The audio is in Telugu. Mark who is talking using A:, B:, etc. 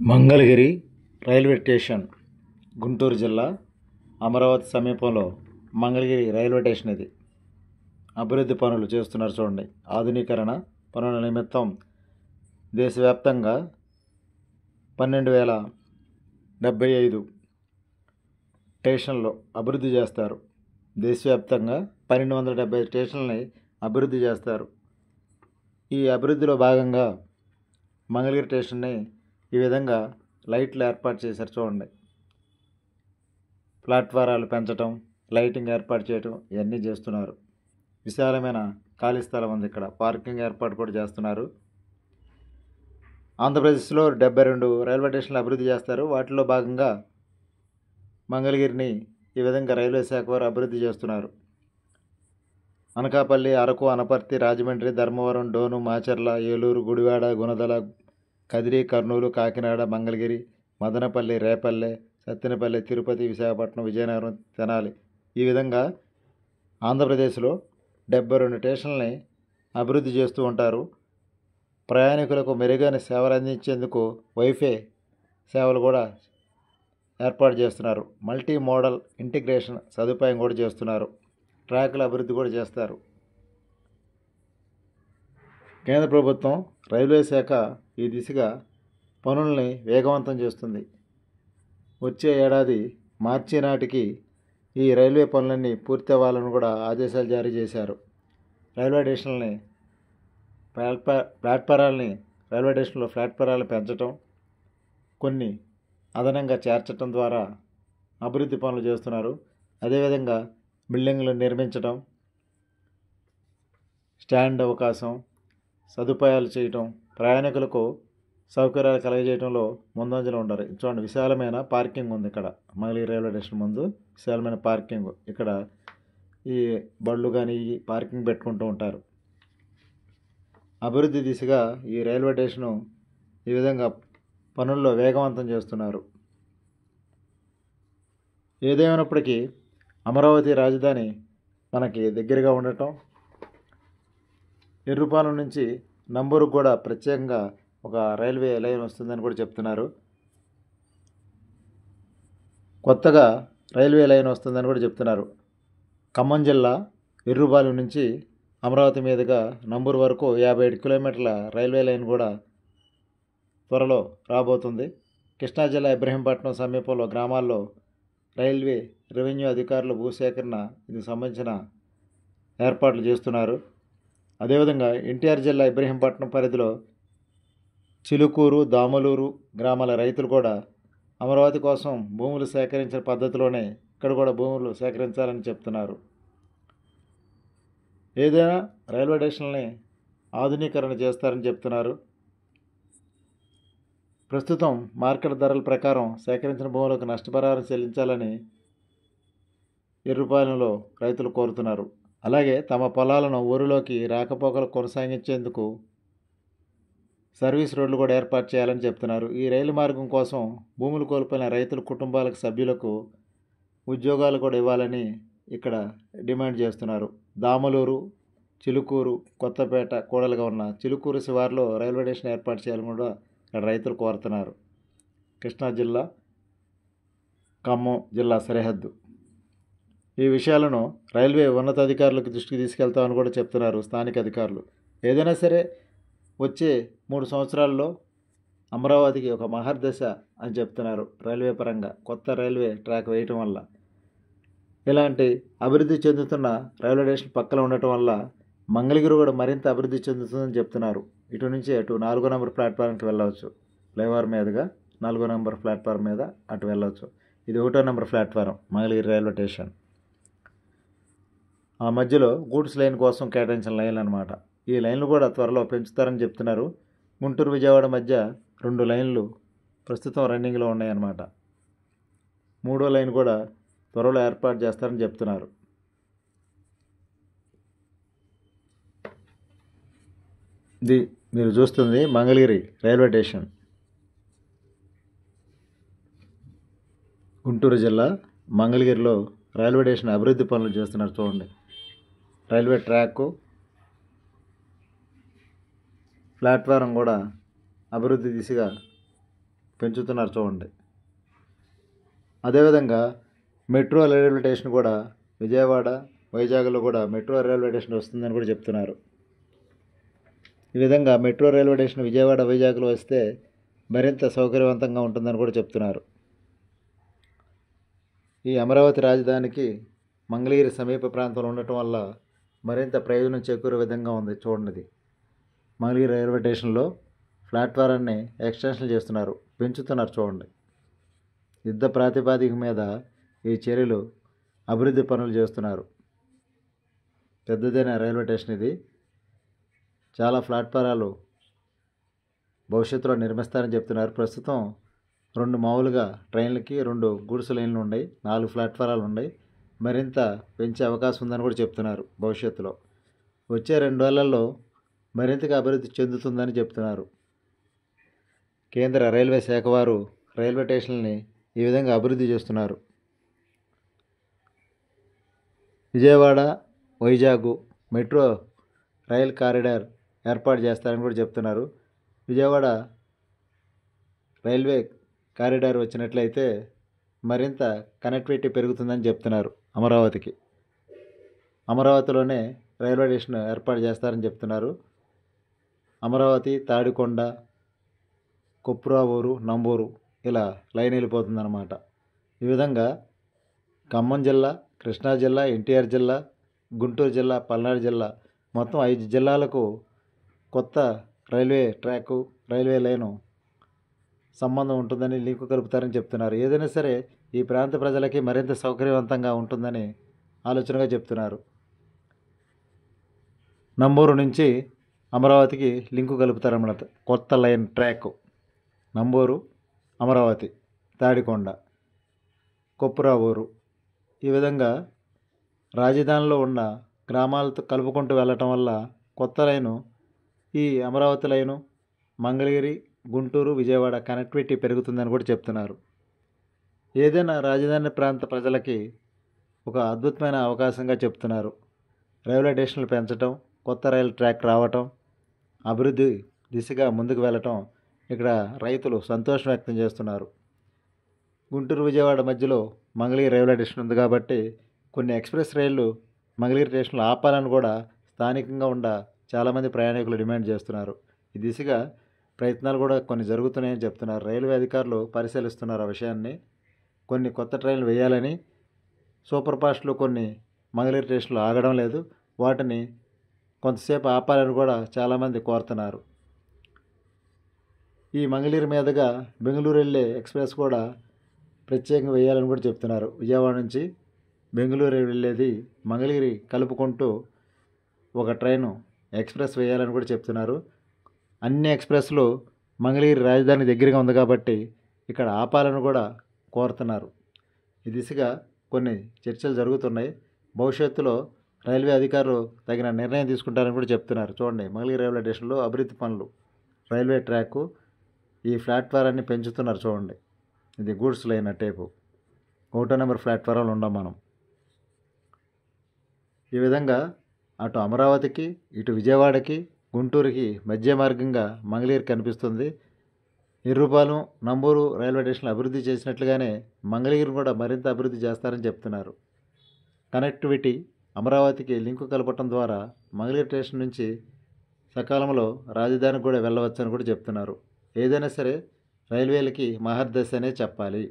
A: మంగళగిరి రైల్వే స్టేషన్ గుంటూరు జిల్లా అమరావతి సమీపంలో మంగళగిరి రైల్వే స్టేషన్ ఇది. అభివృద్ధి పనులు చేస్తున్నారు చూడండి. ఆధునీకరణ పనుల నిమిత్తం దేశవ్యాప్తంగా 12,075 స్టేషన్లు అభివృద్ధి చేస్తారు. దేశవ్యాప్తంగా 1270 స్టేషన్లని అభివృద్ధి చేస్తారు. ఈ అభివృద్ధిలో భాగంగా మంగళగిరి స్టేషన్ని ఈ విధంగా లైట్లు ఏర్పాటు చేశారు చూడండి. ప్లాట్ఫారాలు పెంచడం, లైటింగ్ ఏర్పాటు చేయడం ఇవన్నీ చేస్తున్నారు. విశాలమైన ఖాళీ స్థలం ఉంది. ఇక్కడ పార్కింగ్ ఏర్పాటు కూడా చేస్తున్నారు. ఆంధ్రప్రదేశ్లో 72 రైల్వే స్టేషన్లు అభివృద్ధి చేస్తారు. వాటిలో భాగంగా మంగళగిరిని ఈ విధంగా రైల్వే శాఖ వారు అభివృద్ధి చేస్తున్నారు. అనకాపల్లి, అరకు, అనపర్తి, రాజమండ్రి, ధర్మవరం, డోను, మాచర్ల, ఏలూరు, గుడివాడ, గుణదల, కదిరి, కర్నూలు, కాకినాడ, మంగళగిరి, మదనపల్లి, రేపల్లె, సత్తెనపల్లి, తిరుపతి, విశాఖపట్నం, విజయనగరం, తెనాలి ఈ విధంగా ఆంధ్రప్రదేశ్లో 72 స్టేషన్లని అభివృద్ధి చేస్తూ ఉంటారు. ప్రయాణికులకు మెరుగైన సేవలు అందించేందుకు వైఫై సేవలు కూడా ఏర్పాటు చేస్తున్నారు. మల్టీ మోడల్ ఇంటిగ్రేషన్ సదుపాయం కూడా చేస్తున్నారు. ట్రాకుల అభివృద్ధి కూడా చేస్తారు. కేంద్ర ప్రభుత్వం రైల్వే శాఖ ఈ దిశగా పనుల్ని వేగవంతం చేస్తుంది. వచ్చే ఏడాది మార్చి నాటికి ఈ రైల్వే పనులన్నీ పూర్తి అవ్వాలని కూడా ఆదేశాలు జారీ చేశారు. రైల్వే స్టేషన్లని ప్లాట్ఫారాలని రైల్వే స్టేషన్లో ప్లాట్ఫారాలను పెంచడం, కొన్ని అదనంగా చేర్చడం ద్వారా అభివృద్ధి పనులు చేస్తున్నారు. అదేవిధంగా బిల్డింగ్లు నిర్మించడం, స్టాండ్ అవకాశం, సదుపాయాలు చేయటం, ప్రయాణికులకు సౌకర్యాలు కలగజేయడంలో ముందంజలో ఉండాలి. చూడండి, విశాలమైన పార్కింగ్ ఉంది. ఇక్కడ మంగళగిరి రైల్వే స్టేషన్ ముందు విశాలమైన పార్కింగ్. ఇక్కడ ఈ బళ్ళు కానీ ఈ పార్కింగ్ పెట్టుకుంటూ ఉంటారు. అభివృద్ధి దిశగా ఈ రైల్వే స్టేషను ఈ విధంగా పనుల్లో వేగవంతం చేస్తున్నారు. ఏదేమైనప్పటికీ అమరావతి రాజధాని మనకి దగ్గరగా ఉండటం, ఎర్రుపాలెం నుంచి నంబూరుకు కూడా ప్రత్యేకంగా ఒక రైల్వే లైన్ వస్తుందని కూడా చెప్తున్నారు. కొత్తగా రైల్వే లైన్ వస్తుందని కూడా చెప్తున్నారు. ఖమ్మం జిల్లా ఎర్రుపాలెం నుంచి అమరావతి మీదుగా నంబూరు వరకు 57 కిలోమీటర్ల రైల్వే లైన్ కూడా త్వరలో రాబోతుంది. కృష్ణా జిల్లా ఇబ్రహీంపట్నం సమీపంలో గ్రామాల్లో రైల్వే రెవెన్యూ అధికారులు భూసేకరణ ఇందుకు సంబంధించిన ఏర్పాట్లు చేస్తున్నారు. అదేవిధంగా ఎన్టీఆర్ జిల్లా ఇబ్రహీంపట్నం పరిధిలో చిలుకూరు, దామలూరు గ్రామాల రైతులు కూడా అమరావతి కోసం భూములు సేకరించిన పద్ధతిలోనే ఇక్కడ కూడా భూములు సేకరించాలని చెప్తున్నారు. ఏదైనా రైల్వే స్టేషన్లని ఆధునీకరణ చేస్తారని చెప్తున్నారు. ప్రస్తుతం మార్కెట్ ధరల ప్రకారం సేకరించిన భూములకు నష్టపరిహారం చెల్లించాలని ఎర్రుపాలెంలో రైతులు కోరుతున్నారు. అలాగే తమ పొలాలను ఊరిలోకి రాకపోకలు కొనసాగించేందుకు సర్వీస్ రోడ్లు కూడా ఏర్పాటు చేయాలని చెప్తున్నారు. ఈ రైలు మార్గం కోసం భూములు కోల్పోయిన రైతుల కుటుంబాలకు సభ్యులకు ఉద్యోగాలు కూడా ఇవ్వాలని ఇక్కడ డిమాండ్ చేస్తున్నారు. దామలూరు, చిలుకూరు, కొత్తపేట కూడలుగా ఉన్న చిలుకూరు శివారులో రైల్వే స్టేషన్ ఏర్పాటు చేయాలని కూడా ఇక్కడ రైతులు కోరుతున్నారు. కృష్ణా జిల్లా, ఖమ్మం జిల్లా సరిహద్దు. ఈ విషయాలను రైల్వే ఉన్నతాధికారులకు దృష్టికి తీసుకెళ్తామని కూడా చెప్తున్నారు స్థానిక అధికారులు. ఏదైనా సరే వచ్చే 3 సంవత్సరాల్లో అమరావతికి ఒక మహర్దశ అని చెప్తున్నారు. రైల్వే పరంగా కొత్త రైల్వే ట్రాక్ వేయటం వల్ల, ఇలాంటి అభివృద్ధి చెందుతున్న రైల్వే స్టేషన్ పక్కన ఉండటం వల్ల మంగళగిరి కూడా మరింత అభివృద్ధి చెందుతుందని చెప్తున్నారు. ఇటు నుంచి అటు 4వ నెంబర్ ప్లాట్ఫారంకి వెళ్ళవచ్చు. ఫ్లైఓవర్ మీదుగా 4వ నెంబర్ ప్లాట్ఫారం మీద అటు వెళ్ళవచ్చు. ఇది 1వ number platform Mangalagiri railway station. ఆ మధ్యలో గూడ్స్ లైన్ కోసం కేటాయించిన లైన్లు అనమాట. ఈ లైన్లు కూడా త్వరలో పెంచుతారని చెప్తున్నారు. గుంటూరు, విజయవాడ మధ్య 2 లైన్లు ప్రస్తుతం రన్నింగ్లో ఉన్నాయన్నమాట. 3వ లైన్ కూడా త్వరలో ఏర్పాటు చేస్తారని చెప్తున్నారు. ఇది మీరు చూస్తుంది మంగళగిరి రైల్వే స్టేషన్, గుంటూరు జిల్లా మంగళగిరిలో రైల్వే స్టేషన్ అభివృద్ధి పనులు చేస్తున్నారు చూడండి. రైల్వే ట్రాకు, ప్లాట్ఫారం కూడా అభివృద్ధి దిశగా పెంచుతున్నారు చూడండి. అదేవిధంగా మెట్రో రైల్వే స్టేషన్ కూడా విజయవాడ, వైజాగ్లో కూడా మెట్రో రైల్వే స్టేషన్ వస్తుందని కూడా చెప్తున్నారు. ఈ విధంగా మెట్రో రైల్వే స్టేషన్ విజయవాడ, వైజాగ్లో వస్తే మరింత సౌకర్యవంతంగా ఉంటుందని కూడా చెప్తున్నారు. ఈ అమరావతి రాజధానికి మంగళగిరి సమీప ప్రాంతంలో ఉండటం వల్ల మరింత ప్రయోజనం చేకూరే విధంగా ఉంది చూడండి. మంగళగిరి రైల్వే స్టేషన్లో ప్లాట్ఫారాన్ని ఎక్స్టెన్షన్ చేస్తున్నారు, పెంచుతున్నారు చూడండి. యుద్ధ ప్రాతిపాదిక మీద ఈ చర్యలు అభివృద్ధి పనులు చేస్తున్నారు. పెద్దదైన రైల్వే స్టేషన్ ఇది. చాలా ప్లాట్ఫారాలు భవిష్యత్తులో నిర్మిస్తారని చెప్తున్నారు. ప్రస్తుతం 2 మామూలుగా ట్రైన్లకి, 2 గూడ్స్ లైన్లు ఉన్నాయి, 4 ప్లాట్ఫారాలు ఉన్నాయి. మరింత పెంచే అవకాశం ఉందని కూడా చెప్తున్నారు. భవిష్యత్తులో వచ్చే 2 ఏళ్లలో మరింతగా అభివృద్ధి చెందుతుందని చెప్తున్నారు. కేంద్ర రైల్వే శాఖ వారు రైల్వే స్టేషన్ని ఈ విధంగా అభివృద్ధి చేస్తున్నారు. Vijayawada, Vizag metro rail corridor ఏర్పాటు చేస్తారని కూడా చెప్తున్నారు. విజయవాడ రైల్వే కారిడార్ వచ్చినట్లయితే మరింత కనెక్టివిటీ పెరుగుతుందని చెప్తున్నారు. అమరావతిలోనే రైల్వే స్టేషన్ ఏర్పాటు చేస్తారని చెప్తున్నారు. అమరావతి, తాడికొండ, కొప్పురావూరు, నంబూరు ఇలా లైన్ వెళ్ళిపోతుందన్నమాట. ఈ విధంగా ఖమ్మం జిల్లా, కృష్ణా జిల్లా, ఎన్టీఆర్ జిల్లా, గుంటూరు జిల్లా, పల్నాడు జిల్లా మొత్తం 5 జిల్లాలకు కొత్త రైల్వే ట్రాకు, రైల్వే లైను సంబంధం ఉంటుందని, లింకు కలుపుతారని చెప్తున్నారు. ఏదైనా సరే ఈ ప్రాంత ప్రజలకి మరింత సౌకర్యవంతంగా ఉంటుందని ఆలోచనగా చెప్తున్నారు. నంబూరు నుంచి అమరావతికి లింకు కలుపుతారన్నమాట. కొత్త లైన్ ట్రాక్ నంబూరు, అమరావతి, తాడికొండ, కొప్పురావూరు ఈ విధంగా రాజధానిలో ఉన్న గ్రామాలతో కలుపుకుంటూ వెళ్ళటం వల్ల కొత్త లైను, ఈ అమరావతి లైను మంగళగిరి, గుంటూరు, విజయవాడ కనెక్టివిటీ పెరుగుతుందని కూడా చెప్తున్నారు. ఏదైనా రాజధాని ప్రాంత ప్రజలకి ఒక అద్భుతమైన అవకాశంగా చెప్తున్నారు. రైల్వే స్టేషన్లు పెంచడం, కొత్త రైలు ట్రాక్ రావటం, అభివృద్ధి దిశగా ముందుకు వెళ్ళటం ఇక్కడ రైతులు సంతోషం వ్యక్తం చేస్తున్నారు. గుంటూరు, విజయవాడ మధ్యలో మంగళగిరి రైల్వే స్టేషన్ ఉంది కాబట్టి కొన్ని ఎక్స్ప్రెస్ రైళ్లు మంగళగిరి స్టేషన్లో ఆపాలని కూడా స్థానికంగా ఉన్న చాలామంది ప్రయాణికులు డిమాండ్ చేస్తున్నారు. ఈ దిశగా ప్రయత్నాలు కూడా కొన్ని జరుగుతున్నాయని చెప్తున్నారు. రైల్వే అధికారులు పరిశీలిస్తున్నారు ఆ విషయాన్ని. కొన్ని కొత్త ట్రైన్లు వేయాలని, సూపర్ ఫాస్ట్లు కొన్ని మంగళగిరి స్టేషన్లో ఆగడం లేదు, వాటిని కొంతసేపు ఆపాలని కూడా చాలామంది కోరుతున్నారు. ఈ మంగళగిరి మీదుగా బెంగళూరు వెళ్ళే ఎక్స్ప్రెస్ కూడా ప్రత్యేకంగా వేయాలని కూడా చెప్తున్నారు. విజయవాడ నుంచి బెంగళూరు వెళ్ళేది మంగళగిరి కలుపుకుంటూ ఒక ట్రైను ఎక్స్ప్రెస్ వేయాలని కూడా చెప్తున్నారు. అన్ని ఎక్స్ప్రెస్లు మంగళగిరి రాజధాని దగ్గరగా ఉంది కాబట్టి ఇక్కడ ఆపాలని కూడా కోరుతున్నారు. ఈ దిశగా కొన్ని చర్చలు జరుగుతున్నాయి. భవిష్యత్తులో రైల్వే అధికారులు తగిన నిర్ణయం తీసుకుంటారని కూడా చెప్తున్నారు. చూడండి, మంగళగిరి రైల్వే స్టేషన్లో అభివృద్ధి పనులు, రైల్వే ట్రాకు, ఈ ప్లాట్ఫారాన్ని పెంచుతున్నారు చూడండి. ఇది గూడ్స్ లైన్ టైపు 1వ నెంబర్ ప్లాట్ఫారాలు ఉండం మనం. ఈ విధంగా అటు అమరావతికి, ఇటు విజయవాడకి, గుంటూరుకి మధ్య మార్గంగా మంగళగిరి కనిపిస్తుంది. ఇర్రుపాలెం, నంబూరు రైల్వే స్టేషన్లు అభివృద్ధి చేసినట్లుగానే మంగళగిరిని కూడా మరింత అభివృద్ధి చేస్తారని చెప్తున్నారు. కనెక్టివిటీ అమరావతికి లింకు కలపటం ద్వారా మంగళగిరి స్టేషన్ నుంచి సకాలంలో రాజధానికి కూడా వెళ్ళవచ్చని కూడా చెప్తున్నారు. ఏదైనా సరే రైల్వేలకి మహర్దశ అనే చెప్పాలి.